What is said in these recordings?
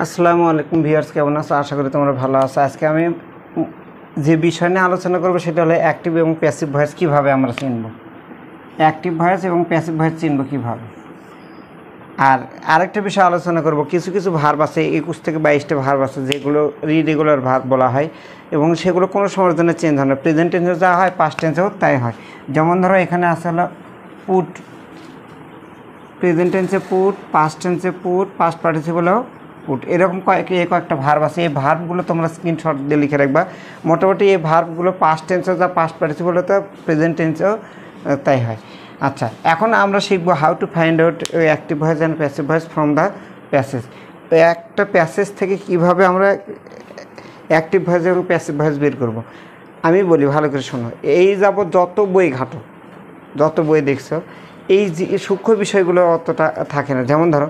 আসসালামু আলাইকুম ভিউয়ার্স, কেমন আছো? আশা করি তোমরা ভালো আছো। আজকে আমি যে বিষয় নিয়ে আলোচনা করব সেটা হলো অ্যাক্টিভ এবং প্যাসিভ ভয়েস কীভাবে আমরা চিনব, অ্যাক্টিভ ভয়েস এবং প্যাসিভ ভয়েস চিনব কীভাবে। আর আরেকটা বিষয় আলোচনা করব, কিছু কিছু ভার্ব আছে, 21 থেকে 22টা ভার্ব আছে যেগুলো রিরেগুলার ভার্ব বলা হয় এবং সেগুলো কোনো সময়ের জন্য চেঞ্জ হয় না। প্রেজেন্ট টেন্সেও যা হয় পাস্ট টেন্সেও তাই হয়। যেমন ধরো এখানে আছে হলো পুট, প্রেজেন্ট টেন্সে পুট, পাস্ট টেন্সে পুট, পাস্ট পার্টিসিপলেও পুট। এরকম কয়েকটা ভার্ব আছে। এই ভার্বগুলো তোমরা স্ক্রিনশট দিয়ে লিখে রাখবা। মোটামুটি এই ভার্বগুলো পাস্ট টেন্সেও যা পাস্ট পার্টিসিপল তো প্রেজেন্ট টেন্সেও তাই হয়। আচ্ছা, এখন আমরা শিখবো how to find out active voice and passive voice from the passage. তো একটা প্যাসেজ থেকে কিভাবে আমরা অ্যাক্টিভ ভয়েস এবং প্যাসিভ ভয়েস বের করব আমি বলি, ভালো করে শোনো। এই যাবত যত বই ঘাটো, যত বই দেখছো, এই যে সূক্ষ্ম বিষয়গুলো অতটা থাকে না। যেমন ধরো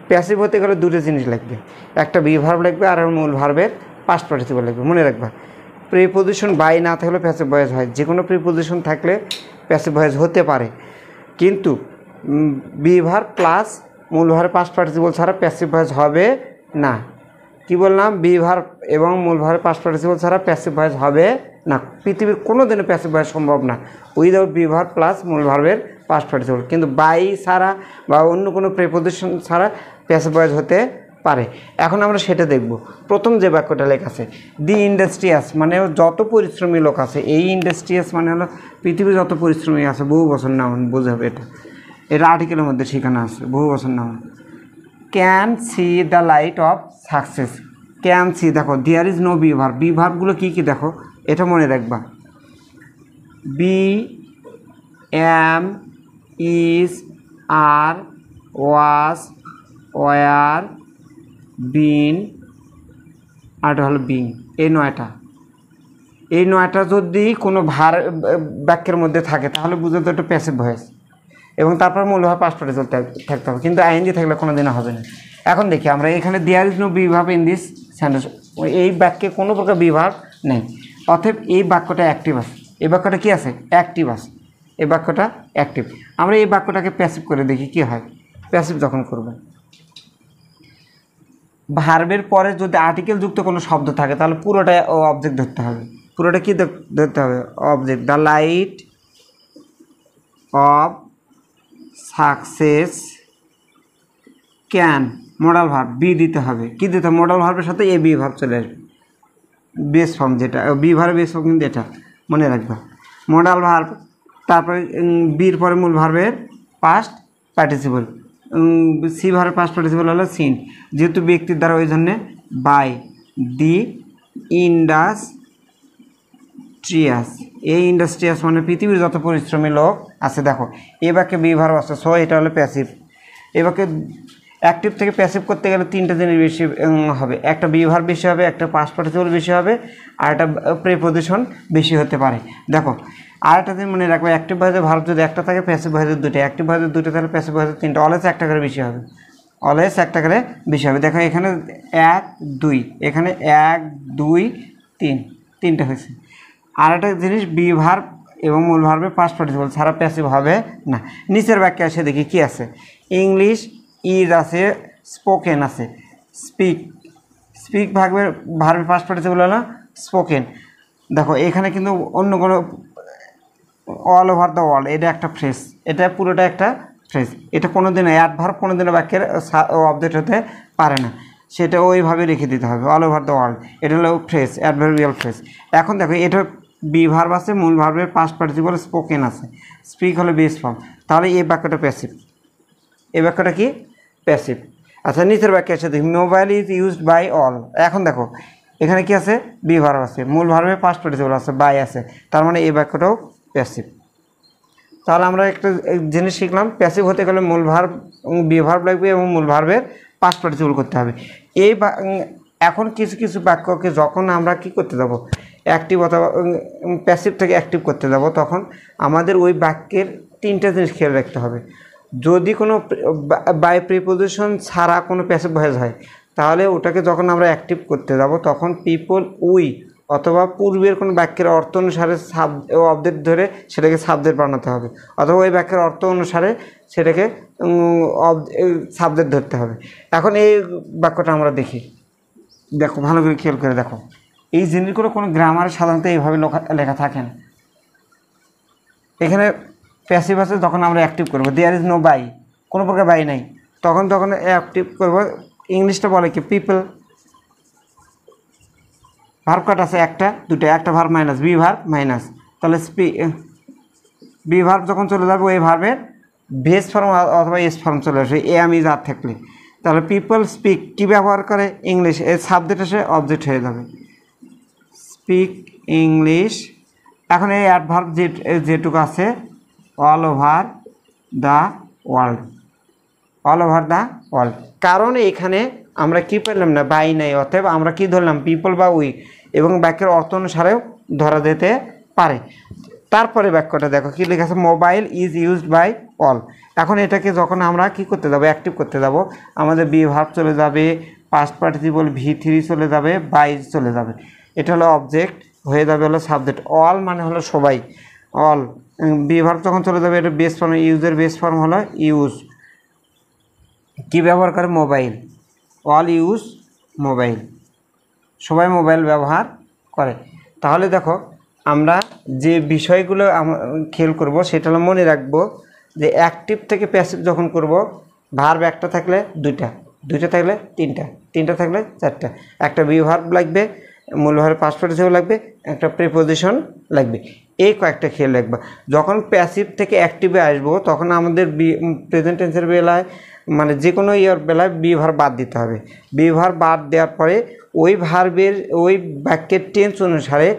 প্যাসিভ হতে গেলে দুটো জিনিস লাগবে, একটা বি ভার্ব লাগবে আর মূল ভার্বের পাস্ট পার্টিসিপল লাগবে। মনে রাখবা, প্রিপোজিশন বাই না থাকলে প্যাসিভ ভয়েস হয়, যে কোনো প্রিপোজিশন থাকলে প্যাসিভ ভয়েস হতে পারে, কিন্তু বি ভার্ব প্লাস মূল ভার্বের পাস্ট পার্টিসিপল ছাড়া প্যাসিভ ভয়েস হবে না। কি বললাম? বি ভার্ব এবং মূল ভার্বের পাস্ট পার্টিসিপল ছাড়া প্যাসিভ ভয়েস হবে না। পৃথিবীর কোনো দিনে প্যাসিভ ভয়েস সম্ভব না উইদাউট বি ভার্ব প্লাস মূল ভার্বের পাস্ট পার্টিসিপল। কিন্তু বাই ছাড়া বা অন্য কোনো প্রিপোজিশন ছাড়া প্যাসিভ ভয়েস হতে পারে। এখন আমরা সেটা দেখব। প্রথম যে বাক্যটা লেখা আছে, দি ইন্ডাস্ট্রিয়াস, মানে যত পরিশ্রমী লোক আছে। এই ইন্ডাস্ট্রিয়াস মানে হলো পৃথিবীর যত পরিশ্রমী আছে, বহু বছর নাউন বোঝাবে। এটা আর্টিকেলের মধ্যে শেখানো আছে, বহু বছর noun. Can see the light of success. Can see, দেখো there is no be verb. Be ভার্বগুলো কী কী দেখো, এটা মনে রাখবা। Be, am, is, are, was, were, been, আর হলো বিং। এই নয়টা যদি কোনো বাক্যের মধ্যে থাকে তাহলে বুঝতে একটা প্যাসিভ ভয়েস, এবং তারপর মূল ভাবে পাস্ট পার্টিসিপল থাকতে হবে, কিন্তু আইএনজি থাকলে কোনো দিনও হবে না। এখন দেখি আমরা এখানে there is no be verb in this sentence. এই বাক্যে কোনো প্রকার বি ভার্ব নেই, অতএব এই বাক্যটা অ্যাক্টিভ আছে। এই বাক্যটা কি আছে? অ্যাক্টিভ আছে। এই বাক্যটা অ্যাক্টিভ। আমরা এই বাক্যটাকে প্যাসিভ করে দেখি কি হয়। প্যাসিভ যখন করবে, ভার্বের পরে যদি আর্টিকেল যুক্ত কোনো শব্দ থাকে তাহলে পুরোটাই অবজেক্ট ধরতে হবে। পুরোটা কি ধরতে হবে? Object. The light of success can, modal verb be দিতে হবে। কী দিতে হবে? মডাল ভার্বের সাথে এ বি ভার্ব চলে আসবে, বেস ফর্ম যেটা বি ভার্ব বেস ফর্ম, কিন্তু এটা মনে রাখবা। মডাল ভার্ব, তারপরে বির পরে মূল ভার্বের পাস্ট পার্টিসিপল, সি ভার্বের পাস্ট পার্টিসিপল হলো সিন, যেহেতু ব্যক্তির দ্বারা, ওই জন্যে বাই দি ইন্ডাস্ট্রিয়াস। এই ইন্ডাস্ট্রিয়াস মানে পৃথিবীর যত পরিশ্রমী লোক আছে। দেখো এ বাক্যে বি ভার্ব আছে, সো এটা হলো প্যাসিভ। এ বাক্যে অ্যাক্টিভ থেকে প্যাসিভ করতে গেলে তিনটা জিনিস বেশি হবে, একটা বি ভার্ব বেশি হবে, একটা পাস্ট পার্টিসিপল বেশি হবে, আর একটা প্রিপোজিশন বেশি হতে পারে। দেখো আর একটা দিন মনে রাখবে, অ্যাক্টিভ ভয়েসের ভার্ব যদি একটা থাকে, প্যাসিভ ভয়েসের দুটো, অ্যাক্টিভ ভয়েসের দুটো তাহলে প্যাসিভ ভয়েসের তিনটা, অলওয়েজ একটা করে বেশি হবে, অলওয়েজ একটা করে বেশি হবে। দেখো এখানে 1 2, এখানে 1 2 3, তিনটা হয়েছে। আর একটা জিনিস, বি ভার্ব এবং মূল ভার্বের পাস্ট পার্টিসিপল ছাড়া প্যাসিভ হবে না। নিচের বাক্যে আসে দেখি কি আছে। ইংলিশ ইজ আছে, স্পোকেন আছে। স্পিক ভার্বের পাস্ট পার্টিসিপল হলো স্পোকেন। দেখো এখানে কিন্তু অন্য কোনো অল ওভার দ্য ওয়ার্ল্ড, এটা একটা ফ্রেজ, এটা পুরোটা একটা ফ্রেজ। এটা কোনো দিনও অ্যাডভার্ব কোনো দিনও বাক্যের অবজেক্ট হতে পারে না, সেটা ওইভাবে রেখে দিতে হবে। অল ওভার দ্য ওয়ার্ল্ড এটা হলো ফ্রেজ, অ্যাডভার্বিয়াল ফ্রেজ। এখন দেখো এটা বি ভার্ব আছে, মূল ভার্বের পাস্ট পার্টিসিপল স্পোকেন আছে, স্পিক হলো বেস ফর্ম, তাহলে এই বাক্যটা প্যাসিভ। এই বাক্যটা কি? প্যাসিভ। আচ্ছা, নিচের বাক্যে আছে দেখি, mobile is used by all. এখন দেখো এখানে কি আছে? বি ভার্ব আছে, মূল ভার্বের পাস্ট পার্টিসিপল আছে, বাই আছে, তার মানে এই বাক্যটাও প্যাসিভ। তাহলে আমরা একটা জিনিস শিখলাম, প্যাসিভ হতে গেলে মূল ভার্ব বি ভার্ব লাগবে এবং মূল ভার্বের পাস্ট পার্টিসিপল করতে হবে। এখন কিছু কিছু বাক্যকে যখন আমরা কি করতে যাব, অ্যাক্টিভ অথবা প্যাসিভ থেকে অ্যাক্টিভ করতে যাব, তখন আমাদের ওই বাক্যের তিনটা জিনিস খেয়াল রাখতে হবে। যদি কোনো বাই প্রিপোজিশন ছাড়া কোনো প্যাসিভ ভয়েস হয়, তাহলে ওটাকে যখন আমরা অ্যাক্টিভ করতে যাব তখন পিপল উই অথবা পূর্বের কোনো বাক্যের অর্থ অনুসারে অবজেক্ট ধরে সেটাকে সাবজেক্ট বানাতে হবে, অথবা ওই বাক্যের অর্থ অনুসারে সেটাকে সাবজেক্ট ধরতে হবে। এখন এই বাক্যটা আমরা দেখি, দেখো ভালো করে খেয়াল করে দেখো, এই জিনিসগুলো কোনো গ্রামারে সাধারণত এইভাবে লেখা থাকে না। এখানে প্যাসিভ আছে, যখন আমরা অ্যাক্টিভ করবো দেয়ার ইজ নো বাই, কোনো প্রকার বাই নাই, তখন অ্যাক্টিভ করবো। ইংলিশটা বলে কি পিপল। ভার্ব কাট আছে একটা দুটো, একটা verb minus, be verb minus, তাহলে বি ভার্ব যখন চলে যাবে ওই ভার্বের বেস ফর্ম অথবা এস ফর্ম চলে আসবে এম ইজ আর থাকলে, তাহলে পিপল স্পিক কী ব্যবহার করে ইংলিশ, এর সাবজেক্ট এসে অবজেক্ট হয়ে যাবে, স্পিক ইংলিশ। এখন এই অ্যাডভার্ব যেটুকু আছে all over the world, all over the world, কারণ এখানে আমরা কি পেলাম না, বাই নাই, অতএব আমরা কি ধরলাম পিপল বা উই, এবং বাক্যের অর্থ অনুসারেও ধরা যেতে পারে। তারপরে বাক্যটা দেখো কি লেখা আছে, mobile is used by all. এখন এটাকে যখন আমরা কি করতে যাবো, অ্যাক্টিভ করতে যাব, আমাদের বি ভার্ব চলে যাবে, পাস্ট পার্টিসিপল V3 চলে যাবে, বাই চলে যাবে, এটা হলো অবজেক্ট, হয়ে যাবে হলো সাবজেক্ট। অল মানে হলো সবাই, অল। বি ভার্ব যখন চলে যাবে এটা বেস ফর্ম, ইউজের বেস ফর্ম হলো ইউজ, কি ব্যবহার করে মোবাইল, অল ইউজ মোবাইল, সবাই মোবাইল ব্যবহার করে। তাহলে দেখো আমরা যে বিষয়গুলো খেয়াল করব সেটা হলো মনে রাখবো যে অ্যাক্টিভ থেকে প্যাসিভ যখন করব, ভার্ব একটা থাকলে দুইটা, দুইটা থাকলে তিনটা, তিনটা থাকলে চারটা, একটা বি ভার্ব লাগবে, মূল ভার্ব পাস্ট পার্টিসিপল লাগবে, একটা প্রিপোজিশন লাগবে, এই কয়েকটা খেয়াল রাখবা। যখন প্যাসিভ থেকে অ্যাক্টিভে আসবো তখন আমাদের প্রেজেন্ট টেন্সের বেলায় মানে যে কোনো ইয়ার বেলায় বি ভার্ব বাদ দিতে হবে। বি ভার্ব বাদ দেওয়ার পরে ওই ভার্বের ওই বাক্যের টেন্স অনুসারে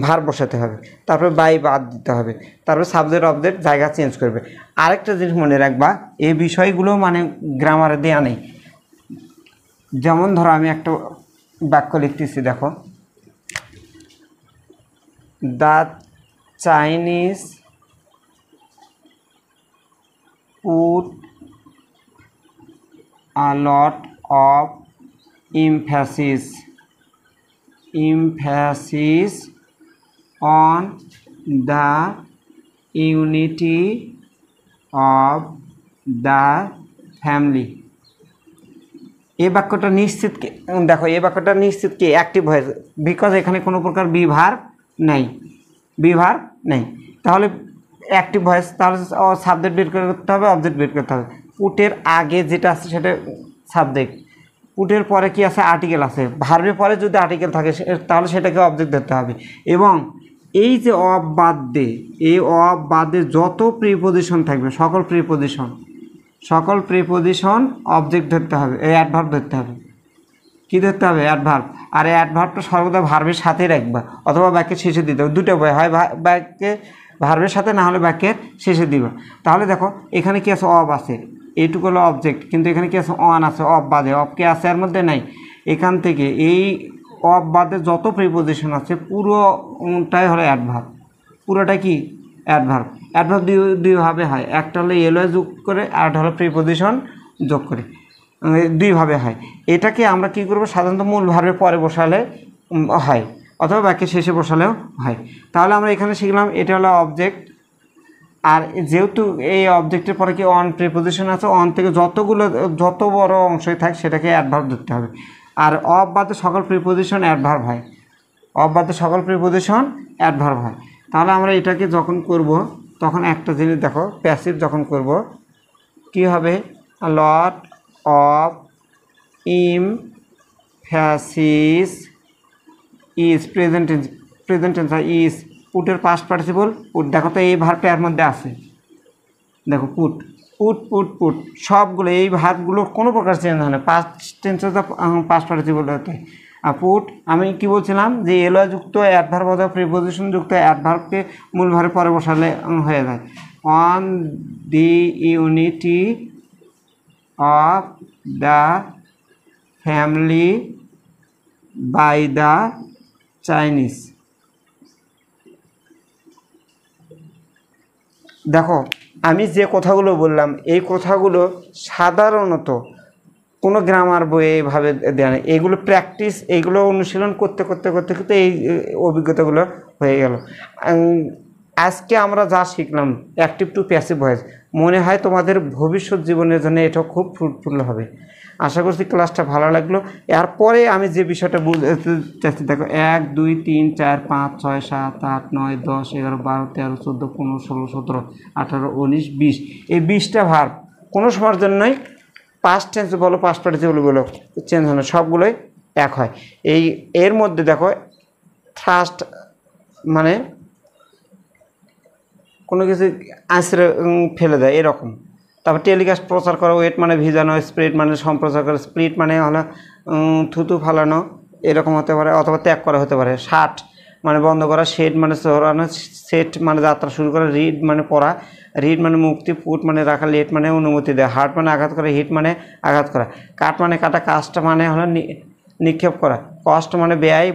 ভার্ব বসাতে হবে, তারপরে বাই বাদ দিতে হবে, তারপরে সাবজেক্ট অবজেক্ট জায়গা চেঞ্জ করবে। আরেকটা জিনিস মনে রাখবা, এই বিষয়গুলো মানে গ্রামারে দেওয়া নেই। যেমন ধরো আমি একটা বাক্য লিখতেছি, দেখো the Chinese put a lot of emphasis on the unity of the family। এই বাক্যটা নিশ্চিত কি, দেখো এই বাক্যটা নিশ্চিত কি অ্যাক্টিভ হয়েছে, বিকজ এখানে কোনো প্রকার বি ভার্ব নেই, বি ভার্ব নেই, তাহলে অ্যাক্টিভ ভয়েস, তাহলে সাবজেক্ট বের করতে হবে, অবজেক্ট বের করতে হবে। পুটের আগে যেটা আছে সেটা সাবজেক্ট, পুটের পরে কি আছে আর্টিকেল আছে, ভার্বের পরে যদি আর্টিকেল থাকে তাহলে সেটাকে অবজেক্ট ধরতে হবে। এবং এই যে অফ বাদ দে, এই অফ বাদে যত প্রিপোজিশন থাকবে সকল প্রিপোজিশন অবজেক্ট ধরতে হবে, এই অ্যাডভার্ব ধরতে হবে। কী ধরতে হবে? অ্যাডভার্ব। আর এই অ্যাডভার্বটা সর্বদা ভার্বের সাথে রাখবা, অথবা বাক্যের শেষে দিতে হবে, দুটো উপায় হয়, বাক্যে ভার্বের সাথে, না হলে বাক্যের শেষে দিবা। তাহলে দেখো এখানে কি আছে, অব আছে, এইটুকু হলো অবজেক্ট, কিন্তু এখানে কি আছে, অন আছে, অব বাদে, অব কে আছে এর মধ্যে নাই। এখান থেকে এই অব বাদে যত প্রিপোজিশন আছে পুরোটাই হলো অ্যাডভার্ব, পুরোটা কি অ্যাডভার্ব। অ্যাডভার্ব দুইভাবে হয়, একটা হলো এলওয়ে যোগ করে আর একটা হলো প্রিপোজিশন যোগ করে, দুইভাবে হয়। এটাকে আমরা কি করব, সাধারণত মূল ভার্বের পরে বসালে হয়, অথবা বাক্যের শেষে বসালেও হয়। তাহলে আমরা এখানে শিখলাম এটা হলো অবজেক্ট, আর যেহেতু এই অবজেক্টের পরে কি অন প্রিপোজিশন আছে, অন থেকে যত বড় অংশই থাকে সেটাকে অ্যাডভার্ব ধরতে হবে। আর অফ বাদে সকল প্রিপোজিশন অ্যাডভার্ব হয়, অফ বাদে সকল প্রিপোজিশন অ্যাডভার্ব হয়। তাহলে আমরা এটাকে যখন করব তখন একটা জিনিস দেখো, প্যাসিভ যখন করব কি হবে, lot of emphasis is present tense is, পুটের পাস্ট পার্টিসিপল পুট, দেখো তো এই ভার্বটা এর মধ্যে আছে, দেখো পুট পুট পুট পুট সবগুলো এই ভার্বগুলোর কোনো প্রকার চেঞ্জ হয় না, পাস্ট টেন্সে তো পাস্ট পার্টিসিপল হতে। আর পুট আমি কি বলছিলাম যে এলওয়ে যুক্ত অ্যাডভার্ব অথবা প্রিপোজিশন যুক্ত অ্যাডভার্বকে মূল ভার্বে পরে বসালে হয়ে যায়। On the unity of the family by the Chinese. দেখো আমি যে কথাগুলো বললাম এই কথাগুলো সাধারণত কোনো গ্রামার বইয়ে এইভাবে দেয় না। এগুলো প্র্যাকটিস, এইগুলো অনুশীলন করতে করতে করতে করতে এই অভিজ্ঞতাগুলো হয়ে গেল। আজকে আমরা যা শিখলাম অ্যাক্টিভ টু প্যাসিভ ভয়েস, মনে হয় তোমাদের ভবিষ্যৎ জীবনের জন্য এটা খুব ফ্রুটফুল হবে। আশা করছি ক্লাসটা ভালো লাগলো। এরপরে আমি যে বিষয়টা বুঝতে চাচ্ছি, দেখো 1 2 3 4 5 6 7 8 9 10 11 12 13 14 15 16 17 18 19 20, এই 20টা ভার্ব কোনো সময়ের জন্যই পাস্ট টেন্স বলো পাস্ট পার্টিসিপল বলো চেঞ্জ হয় না, সবগুলোই এক হয়। এর মধ্যে দেখো থ্রাস্ট মানে কোনো কিছু আঁচড়ে ফেলে দেয় এরকম। তারপর টেলিকাস্ট প্রচার করা, ওয়েট মানে ভিজানো, স্প্রিট মানে সম্প্রচার করা, স্প্লিট মানে হলো থুতু ফালানো এরকম হতে পারে, অথবা ত্যাগ করা হতে পারে। শাট মানে বন্ধ করা, শেড মানে সরানো, সেট মানে যাত্রা শুরু করা, রিড মানে পড়া, রিড মানে মুক্তি, পুট মানে রাখা, লেট মানে অনুমতি দেওয়া, হার্ট মানে আঘাত করা, হিট মানে আঘাত করা, কাট মানে কাটা, কাস্ট মানে হলো নিক্ষেপ করা, কস্ট মানে ব্যয়,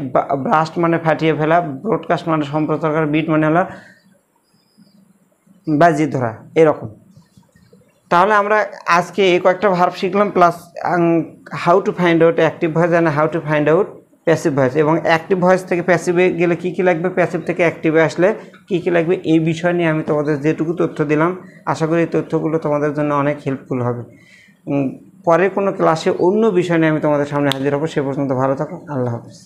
ব্রাস্ট মানে ফাটিয়ে ফেলা, ব্রডকাস্ট মানে সম্প্রচার করা, বিট মানে হলো বাজি ধরা এরকম। তাহলে আমরা আজকে এই কয়েকটা ভার্ব শিখলাম, plus how to find out active voice and how to find out passive voice, এবং অ্যাক্টিভ ভয়েস থেকে প্যাসিভে গেলে কী কী লাগবে, প্যাসিভ থেকে অ্যাক্টিভে আসলে কী কী লাগবে, এই বিষয় নিয়ে আমি তোমাদের যেটুকু তথ্য দিলাম আশা করি এই তথ্যগুলো তোমাদের জন্য অনেক হেল্পফুল হবে। পরের কোনো ক্লাসে অন্য বিষয় নিয়ে আমি তোমাদের সামনে হাজির হবো। সে পর্যন্ত ভালো থাকো, আল্লাহ হাফিজ।